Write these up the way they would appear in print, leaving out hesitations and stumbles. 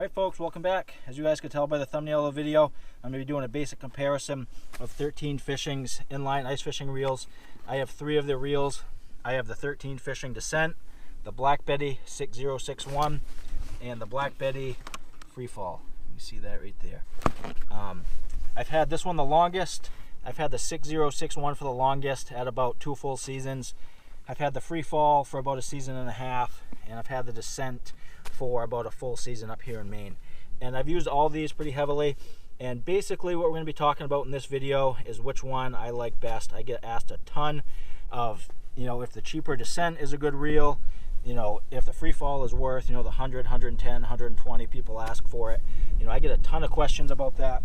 Alright folks, welcome back. As you guys can tell by the thumbnail of the video, I'm going to be doing a basic comparison of 13 Fishing's inline ice fishing reels. I have 3 of the reels. I have the 13 Fishing Descent, the Black Betty 6061, and the Black Betty FreeFall. You see that right there. I've had this one the longest. I've had the 6061 for the longest at about 2 full seasons. I've had the FreeFall for about a season and a half, and I've had the Descent for about a full season up here in Maine. And I've used all these pretty heavily, and basically what we're going to be talking about in this video is which one I like best. I get asked a ton of, if the cheaper Descent is a good reel, if the FreeFall is worth, the 100, 110, 120 people ask for it. I get a ton of questions about that.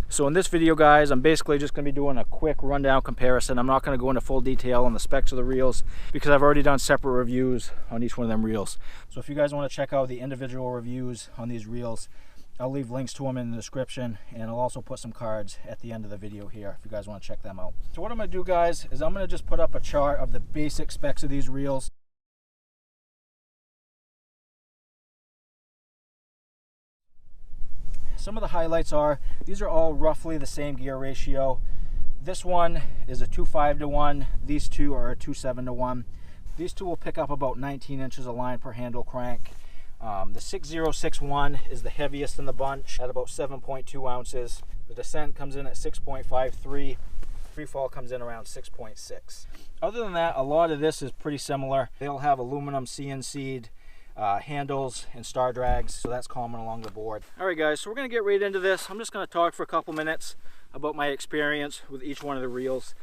So in this video, guys, I'm basically just going to be doing a quick rundown comparison. I'm not going to go into full detail on the specs of the reels because I've already done separate reviews on each one of them reels. So if you guys want to check out the individual reviews on these reels, I'll leave links to them in the description, and I'll also put some cards at the end of the video here if you guys want to check them out. So what I'm going to do, guys, is I'm going to just put up a chart of the basic specs of these reels. Some of the highlights are, these are all roughly the same gear ratio. This one is a 2.5 to 1. These two are a 2.7 to 1. These two will pick up about 19 inches of line per handle crank. The 6061 is the heaviest in the bunch at about 7.2 ounces. The Descent comes in at 6.53. FreeFall comes in around 6.6. Other than that, a lot of this is pretty similar. They'll have aluminum CNC'd handles and star drags, so that's common along the board. Alright guys, so we're going to get right into this. I'm just going to talk for a couple minutes about my experience with each one of the reels.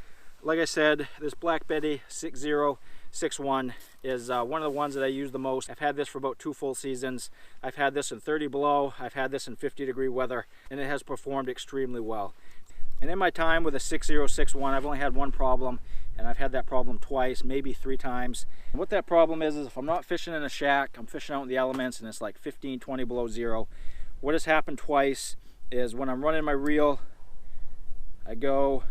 Like I said, this Black Betty 6061 is one of the ones that I use the most. I've had this for about 2 full seasons. I've had this in 30 below, I've had this in 50-degree weather, and it has performed extremely well. And in my time with a 6061, I've only had one problem, and I've had that problem twice, maybe 3 times. And what that problem is if I'm not fishing in a shack, I'm fishing out in the elements and it's like 15, 20 below zero. What has happened twice is when I'm running my reel, I go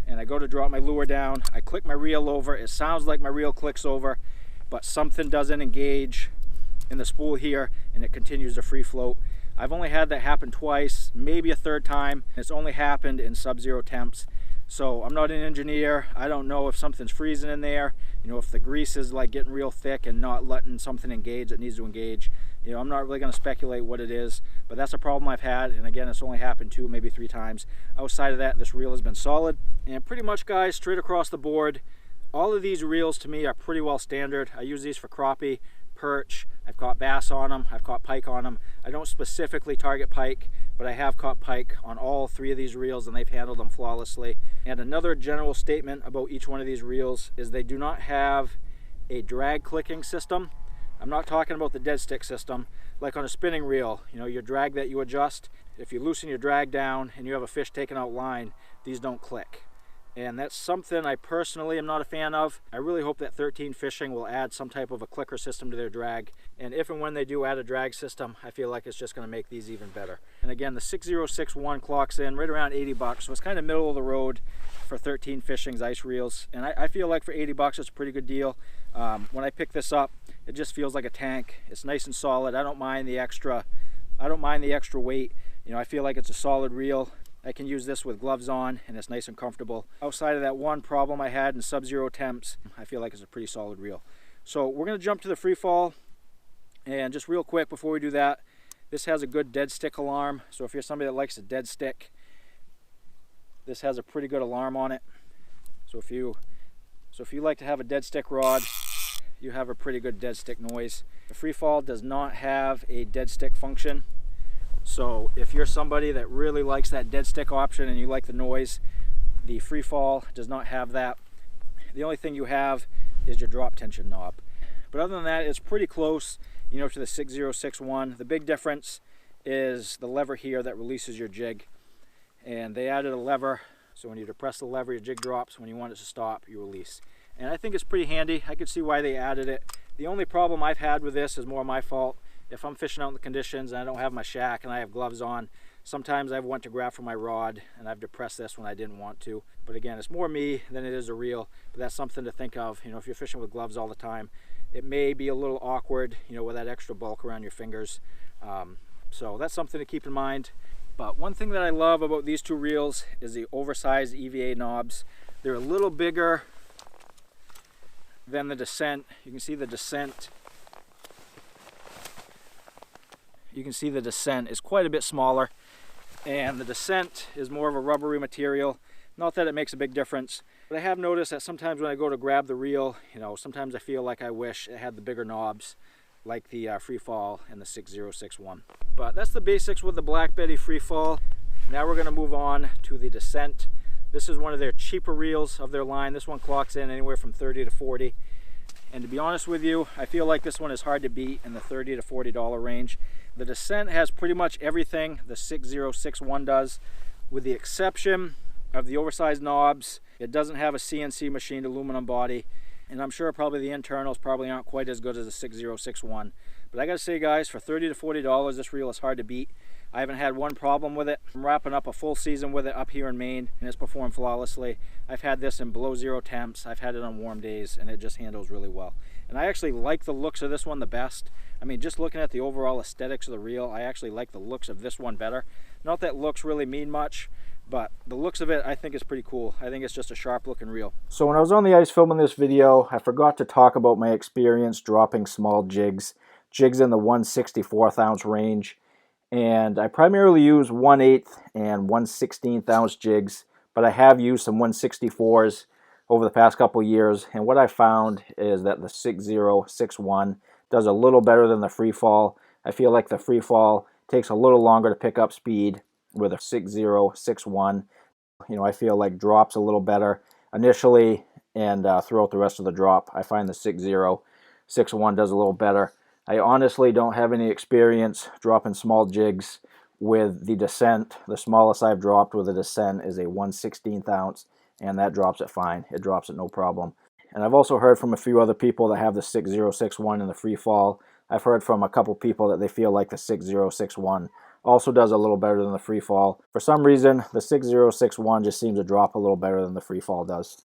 to drop my lure down, I click my reel over, it sounds like my reel clicks over, but something doesn't engage in the spool here and it continues to free float. I've only had that happen twice, maybe a 3rd time. It's only happened in sub-zero temps. So I'm not an engineer. I don't know if something's freezing in there, if the grease is like getting real thick and not letting something engage that needs to engage. I'm not really going to speculate what it is, but that's a problem I've had. And again, it's only happened 2, maybe 3 times. Outside of that, this reel has been solid. And pretty much, guys, straight across the board, all of these reels to me are pretty well standard. I use these for crappie, perch. I've caught bass on them, I've caught pike on them. I don't specifically target pike, but I have caught pike on all 3 of these reels and they've handled them flawlessly. And another general statement about each one of these reels is they do not have a drag clicking system. I'm not talking about the dead stick system. Like on a spinning reel, your drag that you adjust, if you loosen your drag down and you have a fish taking out line, these don't click. And that's something I personally am not a fan of. I really hope that 13 Fishing will add some type of a clicker system to their drag. And if and when they do add a drag system, I feel like it's just going to make these even better. And again, the 6061 clocks in right around 80 bucks. So it's kind of middle of the road for 13 Fishing's ice reels. And I feel like for 80 bucks, it's a pretty good deal. When I pick this up, it just feels like a tank. It's nice and solid. I don't mind the extra weight. I feel like it's a solid reel. I can use this with gloves on and it's nice and comfortable. Outside of that one problem I had in sub-zero temps, I feel like it's a pretty solid reel. So we're going to jump to the FreeFall, and just real quick before we do that, this has a good dead stick alarm. So if you're somebody that likes a dead stick, this has a pretty good alarm on it. So if you like to have a dead stick rod, you have a pretty good dead stick noise. The FreeFall does not have a dead stick function. So if you're somebody that really likes that dead stick option and you like the noise, the FreeFall does not have that. The only thing you have is your drop tension knob. But other than that, it's pretty close, to the 6061. The big difference is the lever here that releases your jig. And they added a lever, so when you depress the lever, your jig drops. When you want it to stop, you release. And I think it's pretty handy. I could see why they added it. The only problem I've had with this is more my fault. If I'm fishing out in the conditions and I don't have my shack and I have gloves on, sometimes I've went to grab for my rod and I've depressed this when I didn't want to. But again, it's more me than it is a reel, but that's something to think of. If you're fishing with gloves all the time, it may be a little awkward, with that extra bulk around your fingers. So that's something to keep in mind. But one thing that I love about these two reels is the oversized EVA knobs. They're a little bigger than the Descent. You can see the Descent. You can see the Descent is quite a bit smaller, and the Descent is more of a rubbery material. Not that it makes a big difference, but I have noticed that sometimes when I go to grab the reel, sometimes I feel like I wish it had the bigger knobs, like the FreeFall and the 6061. But that's the basics with the Black Betty FreeFall. Now we're going to move on to the Descent. This is one of their cheaper reels of their line. This one clocks in anywhere from 30 to 40. And to be honest with you, I feel like this one is hard to beat in the $30 to $40 range. The Descent has pretty much everything the 6061 does, with the exception of the oversized knobs. It doesn't have a CNC machined aluminum body, and I'm sure probably the internals probably aren't quite as good as the 6061. But I gotta say, guys, for $30 to $40, this reel is hard to beat. I haven't had one problem with it. I'm wrapping up a full season with it up here in Maine, and it's performed flawlessly. I've had this in below zero temps. I've had it on warm days, and it just handles really well. And I actually like the looks of this one the best. I mean, just looking at the overall aesthetics of the reel, I actually like the looks of this one better. Not that looks really mean much, but the looks of it I think is pretty cool. I think it's just a sharp looking reel. So when I was on the ice filming this video, I forgot to talk about my experience dropping small jigs in the 1/64th ounce range. And I primarily use 1/8 and 1/16th ounce jigs, but I have used some 1/64s over the past couple years. And what I found is that the 6061 does a little better than the FreeFall. I feel like the FreeFall takes a little longer to pick up speed, with a 6061. I feel like drops a little better initially, and throughout the rest of the drop, I find the 6061 does a little better. I honestly don't have any experience dropping small jigs with the Descent. The smallest I've dropped with a Descent is a 1/16th ounce, and that drops it fine. It drops it no problem. And I've also heard from a few other people that have the 6061 and the FreeFall. I've heard from a couple people that they feel like the 6061 also does a little better than the FreeFall. For some reason, the 6061 just seems to drop a little better than the FreeFall does.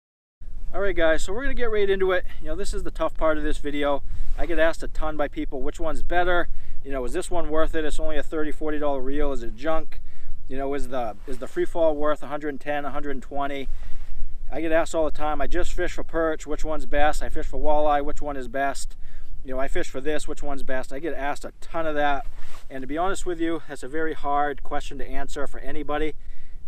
Alright guys, so we're going to get right into it. This is the tough part of this video. I get asked a ton by people, which one's better? Is this one worth it? It's only a $30, $40 reel. Is it junk? Is the FreeFall worth 110, 120? I get asked all the time. I just fish for perch, which one's best? I fish for walleye, which one is best? I fish for this, which one's best? I get asked a ton of that. And to be honest with you, that's a very hard question to answer for anybody.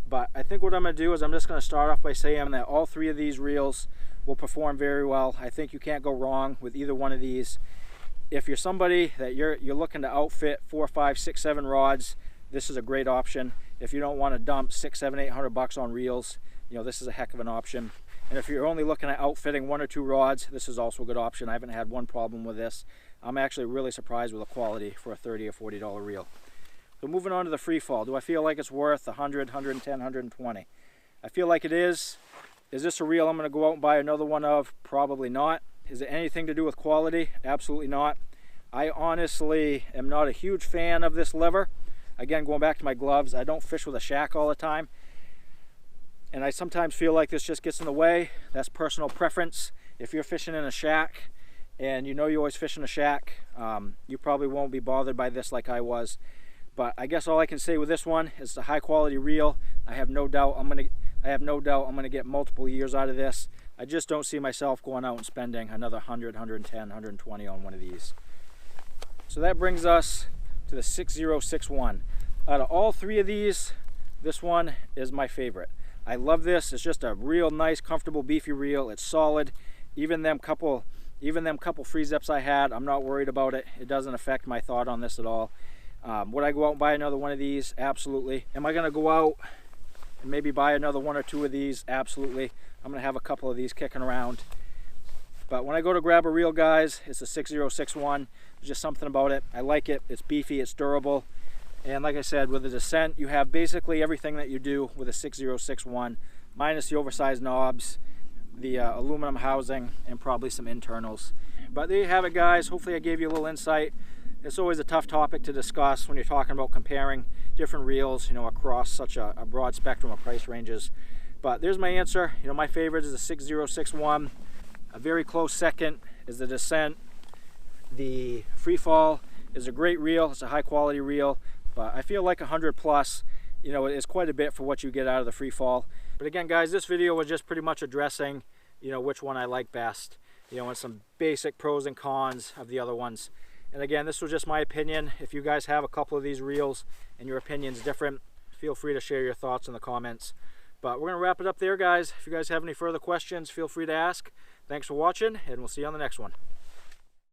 But I think what I'm going to do is I'm just going to start off by saying that all three of these reels will perform very well. I think you can't go wrong with either one of these. If you're somebody that you're looking to outfit 4, 5, 6, 7 rods, this is a great option. If you don't want to dump 600, 700, 800 bucks on reels, this is a heck of an option. And if you're only looking at outfitting 1 or 2 rods, this is also a good option. I haven't had one problem with this. I'm actually really surprised with the quality for a $30 or $40 reel. So moving on to the FreeFall, do I feel like it's worth 100, 110, 120? I feel like it is. Is this a reel I'm going to go out and buy another one of? Probably not. Is it anything to do with quality? Absolutely not. I honestly am not a huge fan of this lever. Again, going back to my gloves, I don't fish with a shack all the time. And I sometimes feel like this just gets in the way. That's personal preference. If you're fishing in a shack and you always fish in a shack, you probably won't be bothered by this like I was. But I guess all I can say with this one is it's a high quality reel. I have no doubt I'm gonna get multiple years out of this. I just don't see myself going out and spending another 100, 110, 120 on one of these. So that brings us to the 6061. Out of all three of these, this one is my favorite. I love this. It's just a real nice, comfortable, beefy reel. It's solid. Even them couple free zips I had, I'm not worried about it. It doesn't affect my thought on this at all. Would I go out and buy another one of these? Absolutely. Am I going to go out and maybe buy another 1 or 2 of these? Absolutely. I'm going to have a couple of these kicking around. But when I go to grab a reel, guys, it's a 6061. There's just something about it. I like it. It's beefy. It's durable. And like I said, with the Descent, you have basically everything that you do with a 6061, minus the oversized knobs, the aluminum housing, and probably some internals. But there you have it, guys. Hopefully I gave you a little insight. It's always a tough topic to discuss when you're talking about comparing different reels, across such a broad spectrum of price ranges. But there's my answer. My favorite is the 6061. A very close second is the Descent. The FreeFall is a great reel. It's a high quality reel, but I feel like 100 plus, you know, is quite a bit for what you get out of the FreeFall. But again, guys, this video was just pretty much addressing, you know, which one I like best, you know, and some basic pros and cons of the other ones. And again, this was just my opinion. If you guys have a couple of these reels and your opinion's different, feel free to share your thoughts in the comments. But we're going to wrap it up there, guys. If you guys have any further questions, feel free to ask. Thanks for watching, and we'll see you on the next one.